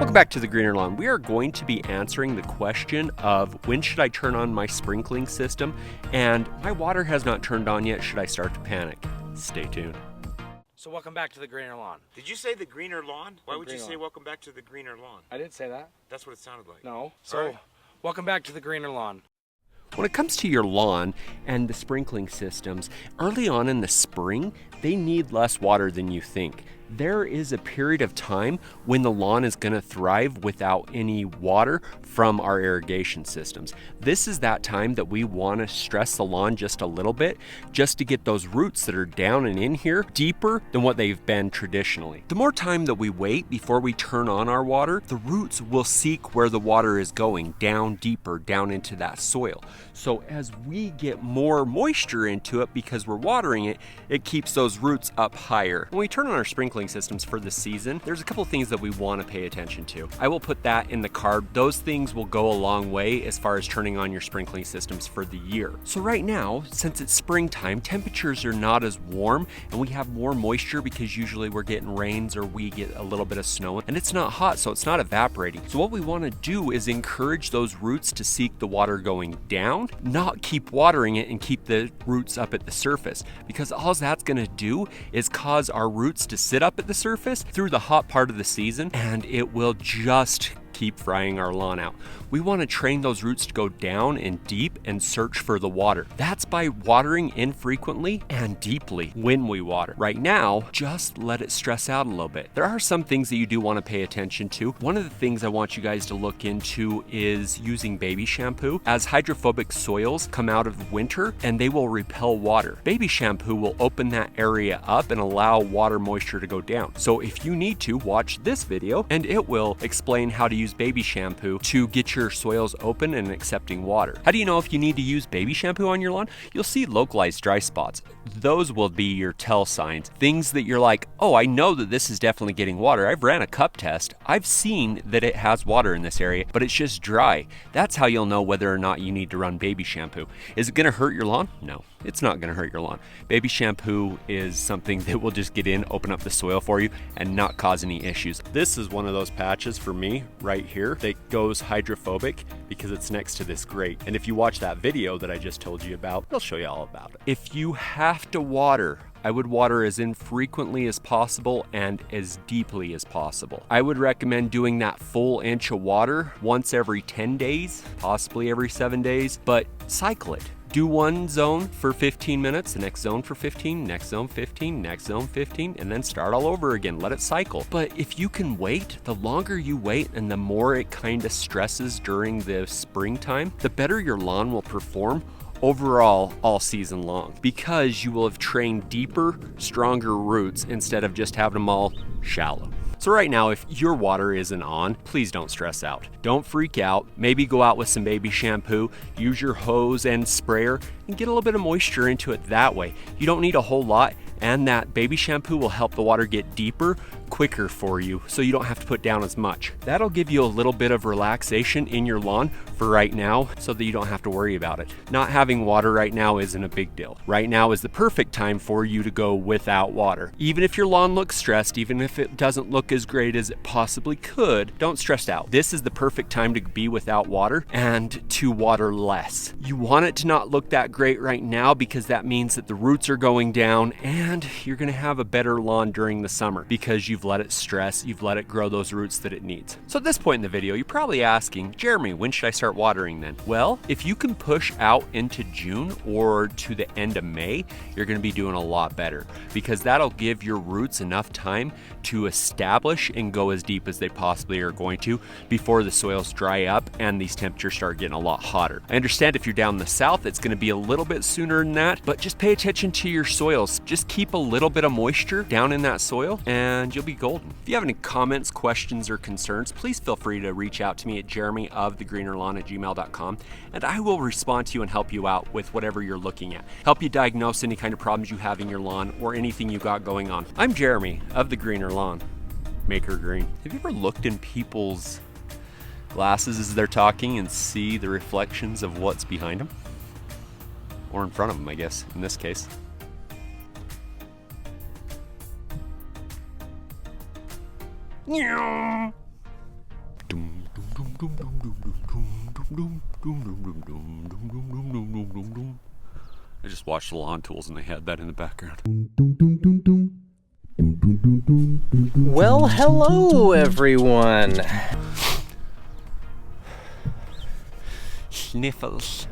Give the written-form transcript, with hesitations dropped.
Welcome back to the Greener Lawn. We are going to be answering the question of when should I turn on my sprinkling system, and my water has not turned on yet. Should I start to panic? Stay tuned. So welcome back to the Greener Lawn. Did you say the Greener Lawn? Why would you Greener say Lawn. welcome back to the Greener Lawn? I didn't say that. That's what it sounded like. No. So All right. welcome back to the Greener Lawn. When it comes to your lawn and the sprinkling systems, early on in the spring, they need less water than you think. There is a period of time when the lawn is going to thrive without any water from our irrigation systems. This is that time that we want to stress the lawn just a little bit, just to get those roots that are down and in here deeper than what they've been traditionally. The more time that we wait before we turn on our water, the roots will seek where the water is going, down deeper, down into that soil. So as we get more moisture into it because we're watering it, it keeps those roots up higher. When we turn on our sprinkling systems for the season, there's a couple things that we want to pay attention to. I will put that in the card. Those things will go a long way as far as turning on your sprinkling systems for the year. So right now, since it's springtime, temperatures are not as warm and we have more moisture because usually we're getting rains or we get a little bit of snow, and it's not hot, so it's not evaporating. So what we want to do is encourage those roots to seek the water going down, not keep watering it and keep the roots up at the surface, because all that's going to do is cause our roots to sit up at the surface through the hot part of the season, and it will just keep frying our lawn out. We want to train those roots to go down and deep and search for the water. That's by watering infrequently and deeply when we water. Right now, just let it stress out a little bit. There are some things that you do want to pay attention to. One of the things I want you guys to look into is using baby shampoo, as hydrophobic soils come out of winter and they will repel water. Baby shampoo will open that area up and allow water moisture to go down. So if you need to, watch this video and it will explain how to use baby shampoo to get your soils open and accepting water. How do you know if you need to use baby shampoo on your lawn? You'll see localized dry spots. Those will be your tell signs. Things that you're like, oh, I know that this is definitely getting water. I've ran a cup test. I've seen that it has water in this area, but it's just dry. That's how you'll know whether or not you need to run baby shampoo. Is it going to hurt your lawn? No, it's not going to hurt your lawn. Baby shampoo is something that will just get in, open up the soil for you, and not cause any issues. This is one of those patches for me right here that goes hydrophobic because it's next to this grate. And if you watch that video that I just told you about, it'll show you all about it. If you have to water, I would water as infrequently as possible and as deeply as possible. I would recommend doing that full inch of water once every 10 days, possibly every 7 days, but cycle it. Do one zone for 15 minutes, the next zone for 15, next zone 15, next zone 15, and then start all over again. Let it cycle. But if you can wait, the longer you wait and the more it kind of stresses during the springtime, the better your lawn will perform overall all season long, because you will have trained deeper, stronger roots instead of just having them all shallow. So right now, if your water isn't on, please don't stress out. Don't freak out. Maybe go out with some baby shampoo, use your hose and sprayer, and get a little bit of moisture into it that way. You don't need a whole lot, and that baby shampoo will help the water get deeper quicker for you, so you don't have to put down as much. That'll give you a little bit of relaxation in your lawn for right now, so that you don't have to worry about it. Not having water right now isn't a big deal. Right now is the perfect time for you to go without water. Even if your lawn looks stressed, even if it doesn't look as great as it possibly could, don't stress out. This is the perfect time to be without water and to water less. You want it to not look that great right now, because that means that the roots are going down and you're going to have a better lawn during the summer because you've let it stress, you've let it grow those roots that it needs. So at this point in the video, you're probably asking, Jeremy, when should I start watering then? Well, if you can push out into June or to the end of May, you're going to be doing a lot better, because that'll give your roots enough time to establish and go as deep as they possibly are going to before the soils dry up and these temperatures start getting a lot hotter. I understand if you're down in the south, it's going to be a little bit sooner than that, but just pay attention to your soils. Just keep a little bit of moisture down in that soil and you'll be golden. If you have any comments, questions, or concerns, please feel free to reach out to me at jeremyofthegreenerlawn@gmail.com, and I will respond to you and help you out with whatever you're looking at. Help you diagnose any kind of problems you have in your lawn or anything you got going on. I'm Jeremy of the Greener Lawn. Make her green. Have you ever looked in people's glasses as they're talking and see the reflections of what's behind them? Or in front of them, I guess, in this case. I just watched the lawn tools and they had that in the background. Well, hello everyone. Sniffles.